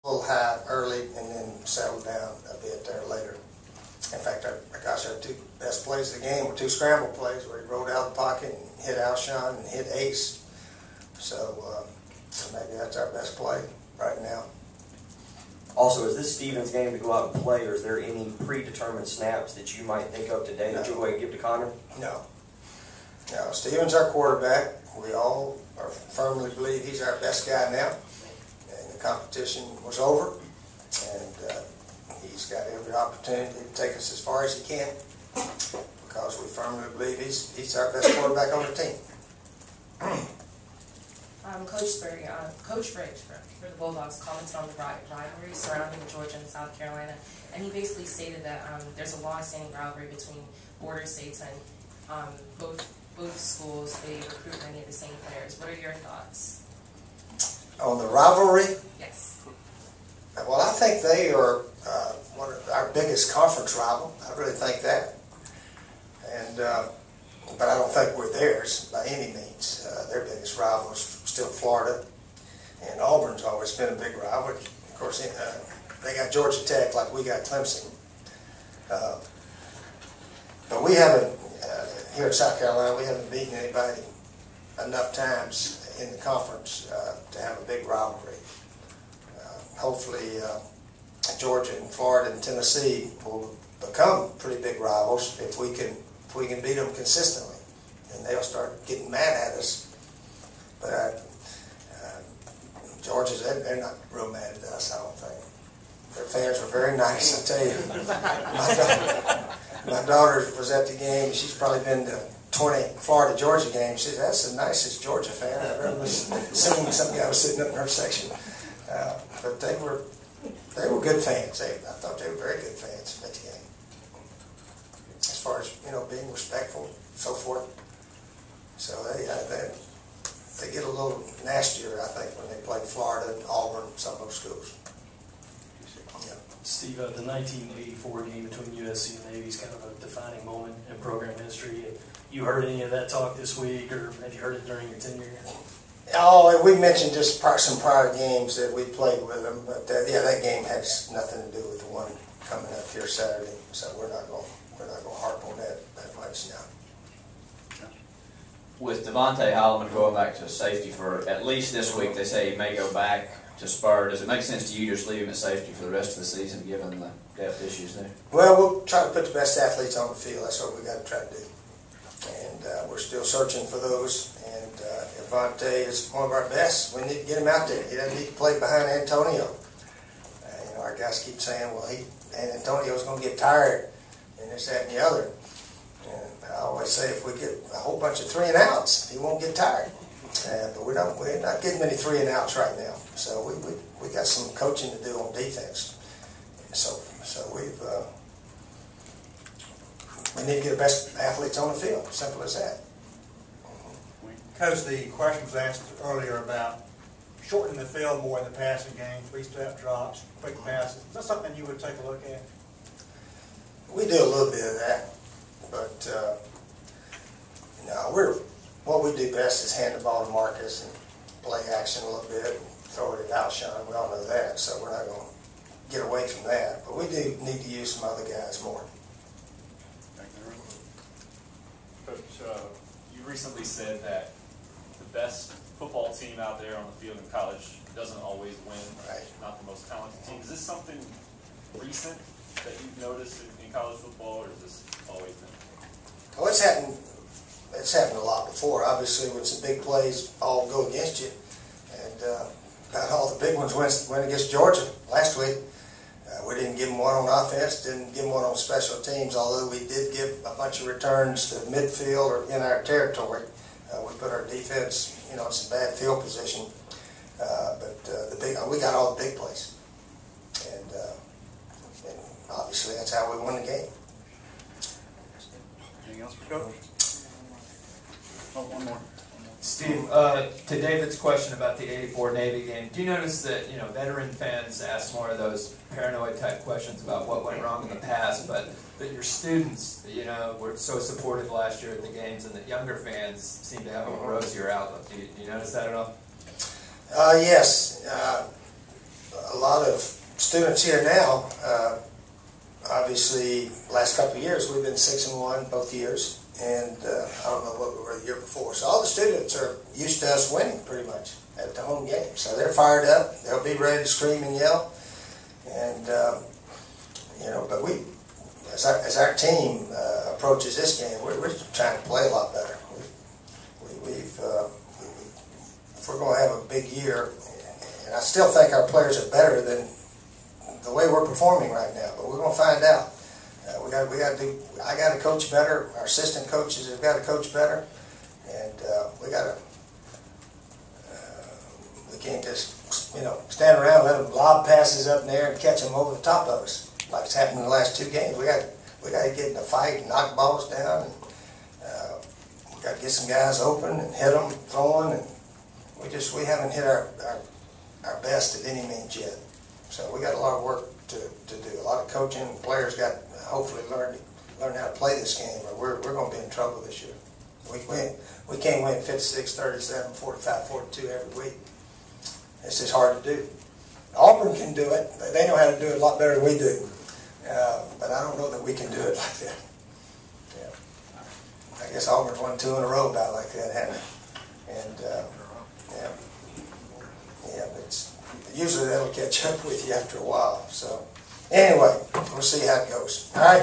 A little high early and then settled down a bit there later. In fact, our two best plays of the game were two scramble plays where he rolled out of the pocket and hit Alshon and hit Ace. So maybe that's our best play right now. Also, is this Stevens game to go out and play, or is there any predetermined snaps that you might think of today that you'll go ahead and give to Connor? No. No, Stevens our quarterback. We all firmly believe he's our best guy now. And the competition was over. And he's got every opportunity to take us as far as he can because we firmly believe he's our best quarterback on the team. Coach Spurrier, Coach Briggs for the Bulldogs commented on the rivalry surrounding Georgia and South Carolina, and he basically stated that there's a long-standing rivalry between border states and both schools. They recruit many of the same players. What are your thoughts? On the rivalry? Yes. Well, I think they are one of our biggest conference rival. I really think that. And but I don't think we're theirs by any means. Their biggest rival is still Florida, and Auburn's always been a big rival. Of course, they got Georgia Tech like we got Clemson. But we haven't, here in South Carolina, we haven't beaten anybody enough times in the conference to have a big rivalry. Hopefully, Georgia and Florida and Tennessee will become pretty big rivals if we can beat them consistently, and they'll start getting mad at us. But Georgia's, they're not real mad at us, I don't think. Their fans are very nice, I tell you. My daughter was at the game. She's probably been to 20 Florida-Georgia games. She said, that's the nicest Georgia fan I've ever seen. Some guy was sitting up in her section. But they were good fans. I thought they were very good fans at the game. As far as, being respectful, so forth. So they get a little nastier, I think, when they play Florida, Auburn, some of those schools. Yeah. Steve, the 1984 game between USC and Navy is kind of a defining moment in program history. You heard any of that talk this week, or have you heard it during your tenure? Oh, we mentioned just some prior games that we played with them, but that game has nothing to do with the one coming up here Saturday. So we're not going to harp on that much now. With Devontae Holloman going back to safety for at least this week, they say he may go back to Spur. Does it make sense to you just leave him at safety for the rest of the season, given the depth issues there? Well, we'll try to put the best athletes on the field. That's what we got to try to do. And we're still searching for those. And Devontae is one of our best. We need to get him out there. He doesn't need to play behind Antonio. Our guys keep saying, well, Antonio's going to get tired, and this, that, and the other. And I always say if we get a whole bunch of 3 and outs, he won't get tired. But we're not getting many 3 and outs right now. So we got some coaching to do on defense. So we need to get the best athletes on the field. Simple as that. Coach, the question was asked earlier about shortening the field more in the passing game, 3-step drops, quick passes. Is that something you would take a look at? We do a little bit of that, but what we do best is hand the ball to Marcus and play action a little bit and throw it at Alshon. We all know that, so we're not going to get away from that. But we do need to use some other guys more. Coach, you recently said that the best football team out there on the field in college doesn't always win, right? Not the most talented team. Is this something recent that you've noticed in college football, or has this always been? Well, it's happened a lot before. Obviously, when some big plays all go against you, and about all the big ones went against Georgia last week. We didn't give them one on offense, didn't give them one on special teams, although we did give a bunch of returns to midfield or in our territory. We put our defense, in some bad field position. But we got all the big plays. And obviously that's how we won the game. Anything else for Coach? Oh, one more. Steve, to David's question about the '84 Navy game, do you notice that veteran fans ask more of those paranoid type questions about what went wrong in the past, but that your students, were so supportive last year at the games, and that younger fans seem to have a rosier outlook? Do you notice that at all? Yes. a lot of students here now. Obviously, last couple of years we've been 6-1 both years, and I don't know what we were the year before. So all the students are used to us winning pretty much at the home game. So they're fired up. They'll be ready to scream and yell. And but we, as our team approaches this game, we're trying to play a lot better. If we're going to have a big year, and I still think our players are better than the way we're performing right now, but we're going to find out. We got to do. I got to coach better. Our assistant coaches have got to coach better, and we got to. We can't just stand around and let them lob passes up in there and catch them over the top of us like it's happened in the last 2 games. We got to get in a fight and knock balls down, and we got to get some guys open and hit them throwing, and we haven't hit our best at any means yet. So we got a lot of work to do. A lot of coaching. Players got to hopefully learn how to play this game, or we're going to be in trouble this year. We can't win 56, 37, 45, 42 every week. It's just hard to do. Auburn can do it. They know how to do it a lot better than we do. But I don't know that we can do it like that. Yeah. I guess Auburn's won 2 in a row about like that, haven't they? And but usually that'll catch up with you after a while. So anyway, we'll see how it goes. All right.